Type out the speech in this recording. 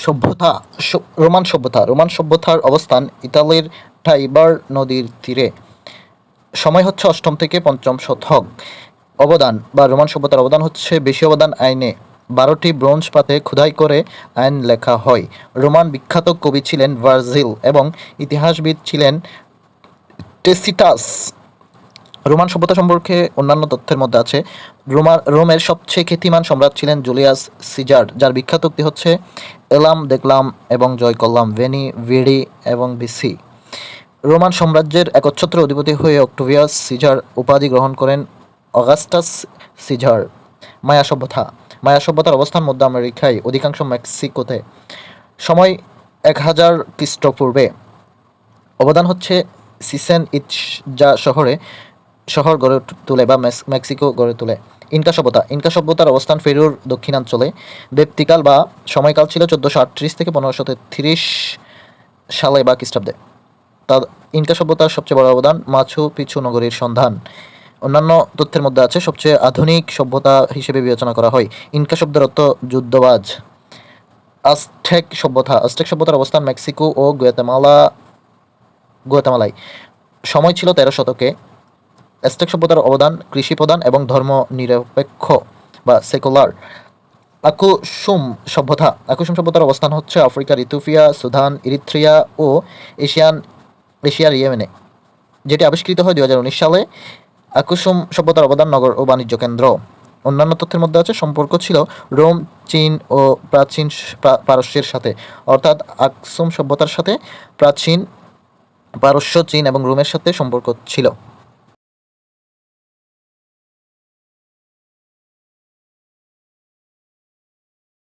সভ্যতা। রোমান সভ্যতার অবস্থান ইতালির টাইবার নদীর তীরে। সময় হচ্ছে অষ্টম থেকে পঞ্চম শতক। অবদান বা রোমান সভ্যতার অবদান হচ্ছে বেশি অবদান আইনে। 12টি ব্রোঞ্জ পাতে খোদাই করে আইন লেখা হয়। রোমান বিখ্যাত কবি ছিলেন ভার্জিল এবং ইতিহাসবিদ ছিলেন টেসিটাস। রোমান সভ্যতা সম্পর্কে অন্যান্য তথ্যের মধ্যে আছে রোমের সবচেয়ে খ্যাতিমান সম্রাট ছিলেন জুলিয়াস সিজার, যার বিখ্যাত উক্তি হচ্ছে এলাম দেখলাম এবং জয় করলাম, ভেনি ভিডি এবং বিসি। রোমান সাম্রাজ্যের একচ্ছত্র অধিপতি হয়ে অক্টোভিয়াস সিজার উপাধি গ্রহণ করেন অগাস্টাস সিজার। মায়া সভ্যতার অবস্থান মধ্য আমেরিকায়, অধিকাংশ মেক্সিকোতে। সময় 1000 খ্রিস্টপূর্বে। অবদান হচ্ছে সিসেন ইৎজা শহর গড়ে তোলে বা মেক্সিকো গড়ে তোলে। ইনকা সভ্যতার অবস্থান পেরুর দক্ষিণাঞ্চলে। ব্যক্তিকাল বা সময়কাল ছিল 1438 থেকে 1533 সালে বা খ্রিস্টাব্দে। তার ইনকা সভ্যতার সবচেয়ে বড় অবদান মাচু পিছু নগরীর সন্ধান। অন্যান্য তথ্যের মধ্যে আছে সবচেয়ে আধুনিক সভ্যতা হিসেবে বিবেচনা করা হয়। ইনকা শব্দের অর্থ যুদ্ধবাজ। আজটেক সভ্যতার অবস্থান মেক্সিকো ও গুয়াতেমালায়। সময় ছিল 13 শতকে। অ্যাজটেক সভ্যতার অবদান কৃষি প্রধান এবং ধর্ম নিরপেক্ষ বা সেকুলার। আকুসুম সভ্যতার অবস্থান হচ্ছে আফ্রিকার ইথিওপিয়া, সুদান, ইরিত্রিয়া ও এশিয়ার ইয়েমেনে, যেটি আবিষ্কৃত হয় 2019 সালে। আকুসুম সভ্যতার অবদান নগর ও বাণিজ্য কেন্দ্র। অন্যান্য তথ্যের মধ্যে আছে সম্পর্ক ছিল রোম, চীন ও প্রাচীন পারস্যের সাথে, অর্থাৎ আকুসুম সভ্যতার সাথে প্রাচীন পারস্য, চীন এবং রোমের সাথে সম্পর্ক ছিল।